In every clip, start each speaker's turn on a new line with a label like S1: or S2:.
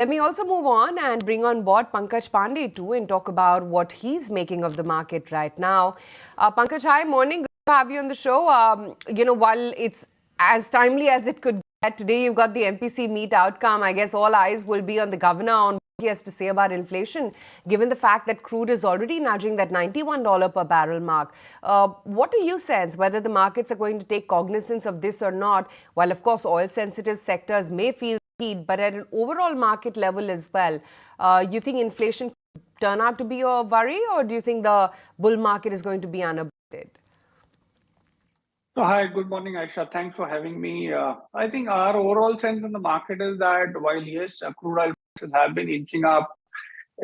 S1: Let me also move on and bring on board Pankaj Pandey too and talk about what he's making of the market right now. Pankaj, hi, morning. Good to have you on the show. While it's as timely as it could get, today you've got the MPC meet outcome. I guess all eyes will be on the governor on what he has to say about inflation, given the fact that crude is already nudging that $91 per barrel mark. What do you sense, whether the markets are going to take cognizance of this or not? While, of course, oil-sensitive sectors may feel but at an overall market level as well, you think inflation could turn out to be a worry, or do you think the bull market is going to be unabated?
S2: So, hi, good morning, Aisha. Thanks for having me. I think our overall sense in the market is that while, yes, crude oil prices have been inching up,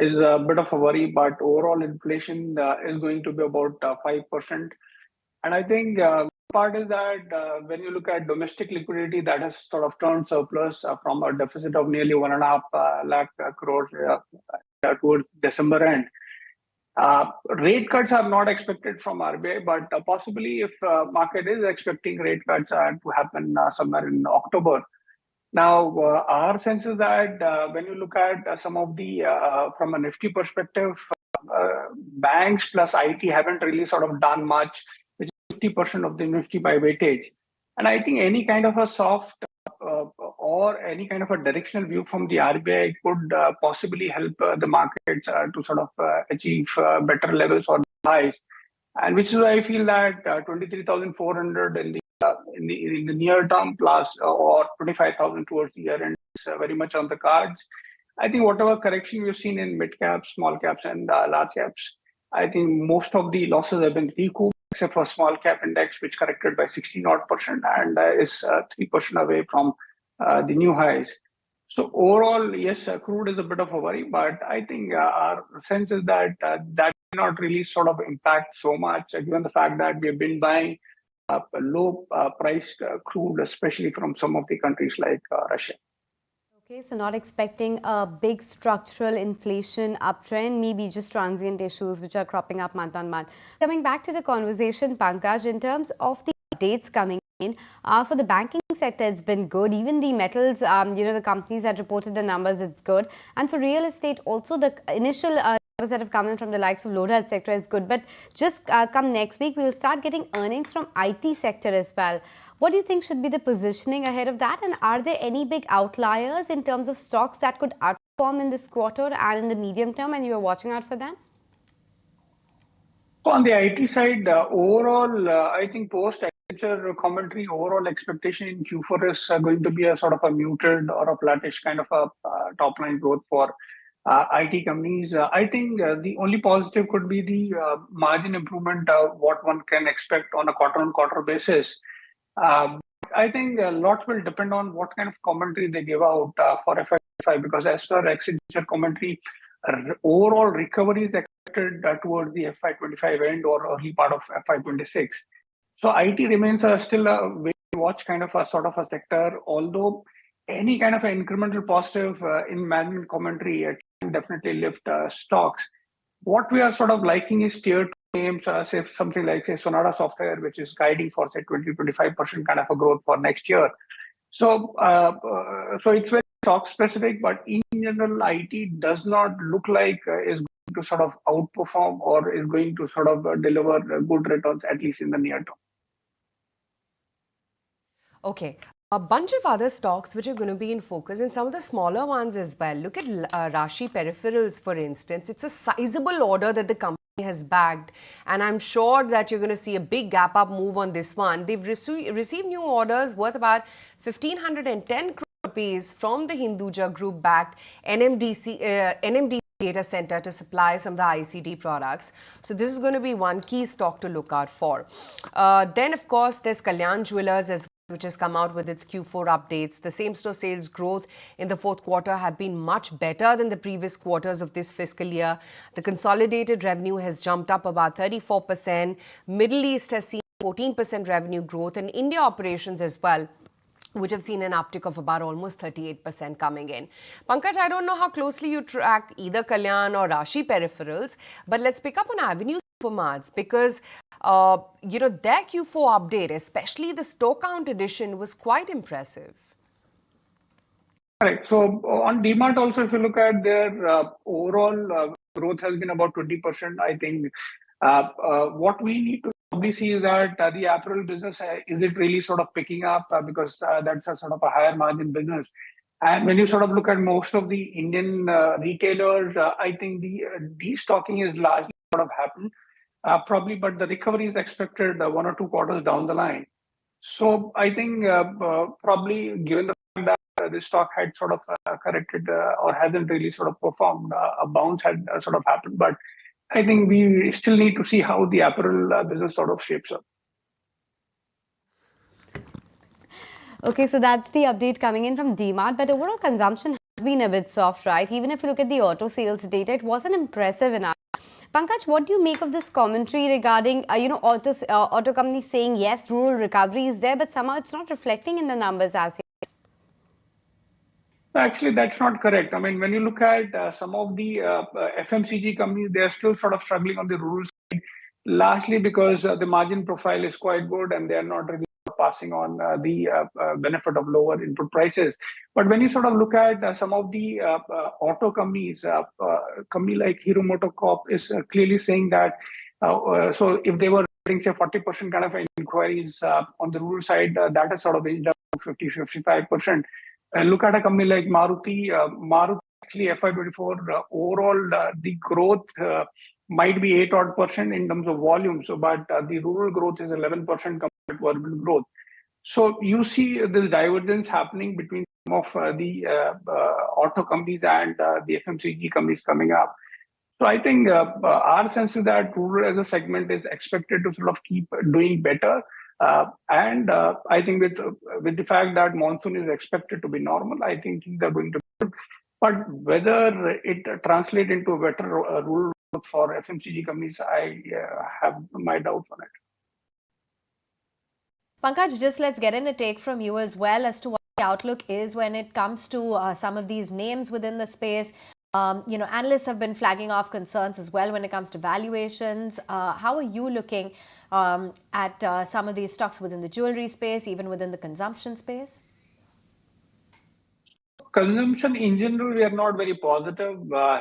S2: is a bit of a worry, but overall inflation is going to be about 5%. And I think part is that when you look at domestic liquidity, that has sort of turned surplus from a deficit of nearly 1.5 lakh crores towards December end. Rate cuts are not expected from RBI, but possibly if market is expecting rate cuts to happen somewhere in October. Now, our sense is that when you look at some of the, from a Nifty perspective, banks plus IT haven't really sort of done much, which is 50% of the Nifty by weightage. And I think any kind of a soft or any kind of a directional view from the RBI could possibly help the market to sort of achieve better levels or highs. And which is why I feel that 23,400 in the near term plus or 25,000 towards the year end is very much on the cards. I think whatever correction we've seen in mid caps, small caps, and large caps, I think most of the losses have been recouped, except for small cap index, which corrected by 16% and is 3% away from the new highs. So overall, yes, crude is a bit of a worry, but I think our sense is that that may not really sort of impact so much, given the fact that we have been buying low priced crude, especially from some of the countries like Russia.
S3: Okay, so not expecting a big structural inflation uptrend, maybe just transient issues which are cropping up month on month. Coming back to the conversation, Pankaj, in terms of the updates coming in, for the banking sector, it's been good. Even the metals, the companies that reported the numbers, it's good. And for real estate, also the initial numbers that have come in from the likes of Lodha, etc. is good. But just come next week, we'll start getting earnings from IT sector as well. What do you think should be the positioning ahead of that? And are there any big outliers in terms of stocks that could outperform in this quarter and in the medium term, and you are watching out for them?
S2: So on the IT side, overall, I think post-agriculture commentary, overall expectation in Q4 is going to be a sort of a muted or a flattish kind of a top-line growth for IT companies. I think the only positive could be the margin improvement, what one can expect on a quarter-on-quarter basis. I think a lot will depend on what kind of commentary they give out for FY25, because as per agriculture commentary, overall recovery is expected towards the FY25 end or early part of FY26. So IT remains still a way to watch kind of a sort of a sector, although any kind of an incremental positive in management commentary can definitely lift stocks. What we are sort of liking is tier two names, say something like, say, Sonata Software, which is guiding for, say, 20-25% kind of a growth for next year. So, so it's very stock specific, but in general, IT does not look like is going to sort of outperform or is going to sort of deliver good returns, at least in the near term.
S1: Okay. A bunch of other stocks which are going to be in focus, and some of the smaller ones as well. Look at Rashi Peripherals, for instance. It's a sizable order that the company has bagged, and I'm sure that you're going to see a big gap up move on this one. They've received new orders worth about 1,510 crore rupees from the Hinduja Group backed NMDC data center to supply some of the ICT products. So this is going to be one key stock to look out for. Then, of course, there's Kalyan Jewellers as well, which has come out with its Q4 updates. The same-store sales growth in the fourth quarter have been much better than the previous quarters of this fiscal year. The consolidated revenue has jumped up about 34%. Middle East has seen 14% revenue growth, and India operations as well, which have seen an uptick of about almost 38% coming in. Pankaj, I don't know how closely you track either Kalyan or Rashi Peripherals, but let's pick up on Avenue Supermarts, because their Q4 update, especially the store count addition, was quite impressive.
S2: Correct. So on DMart also, if you look at their overall growth has been about 20%. I think what we need to probably see is that the apparel business, is it really sort of picking up because that's a sort of a higher margin business. And when you sort of look at most of the Indian retailers, I think the destocking is largely sort of happened probably, but the recovery is expected 1 or 2 quarters down the line. So I think probably given the fact that the stock had sort of corrected or hasn't really sort of performed, a bounce had sort of happened. But I think we still need to see how the apparel business sort of shapes up.
S3: Okay, so that's the update coming in from DMart, but overall consumption has been a bit soft, right? Even if you look at the auto sales data, it wasn't impressive enough. Pankaj, what do you make of this commentary regarding, auto companies saying, yes, rural recovery is there, but somehow it's not reflecting in the numbers as yet?
S2: Actually, that's not correct. I mean, when you look at some of the FMCG companies, they're still sort of struggling on the rural side, largely because the margin profile is quite good and they're not really passing on the benefit of lower input prices. But when you sort of look at some of the auto companies, company like Hero MotoCorp is clearly saying that, so if they were getting, say, 40% kind of inquiries on the rural side, that has sort of inched up to 50-55%. And look at a company like Maruti. Maruti actually FY24 overall the growth might be 8% in terms of volume. So, but the rural growth is 11% compared to urban growth. So you see this divergence happening between some of the auto companies and the FMCG companies coming up. So I think our sense is that rural as a segment is expected to sort of keep doing better. And I think with the fact that monsoon is expected to be normal, I think things are going to be good. But whether it translates into a better rural growth for FMCG companies, I have my doubts on it.
S4: Pankaj, just let's get in a take from you as well as to what the outlook is when it comes to some of these names within the space. Analysts have been flagging off concerns as well when it comes to valuations. How are you looking at some of these stocks within the jewelry space, even within the consumption space?
S2: Consumption in general, we are not very positive,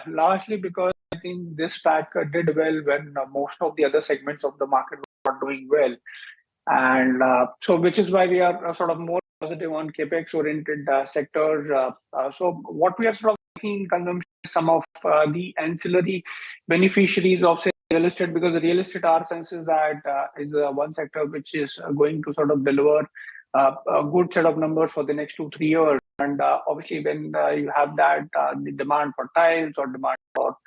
S2: largely because I think this pack did well when most of the other segments of the market were not doing well. And so, which is why we are sort of more positive on capex-oriented sectors. So, what we are sort of looking in consumption is some of the ancillary beneficiaries of, say, real estate, because the real estate, our sense is that is one sector which is going to sort of deliver a good set of numbers for the next 2-3 years. And obviously, when you have that, the demand for tiles or demand for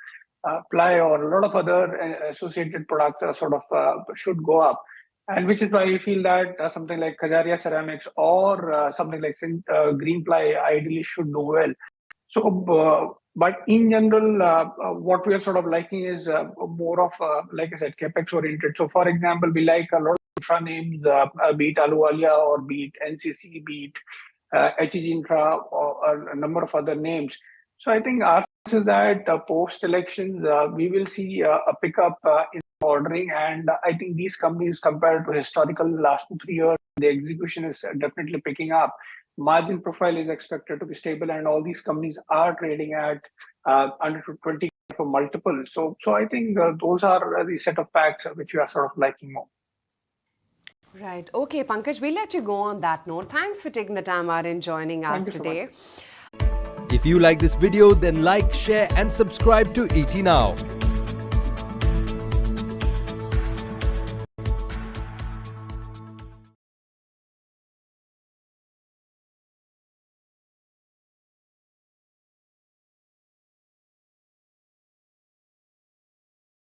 S2: ply or a lot of other associated products sort of should go up. And which is why we feel that something like Kajaria Ceramics or something like Green Ply ideally should do well. So, but in general, what we are sort of liking is more of, like I said, capex oriented. So, for example, we like a lot of infra names, be it Ahluwalia or be it NCC, be it HEG Infra or a number of other names. So, I think our sense is that post-elections, we will see a pickup in ordering, and I think these companies compared to historical last 2-3 years, the execution is definitely picking up. Margin profile is expected to be stable, and all these companies are trading at under 20 for multiple. So I think those are the set of facts which we are sort of liking more.
S1: Right. Okay, Pankaj, we'll let you go on that note. Thanks for taking the time out and joining us today.
S2: So much.
S5: If you like this video, then like, share and subscribe to ET Now.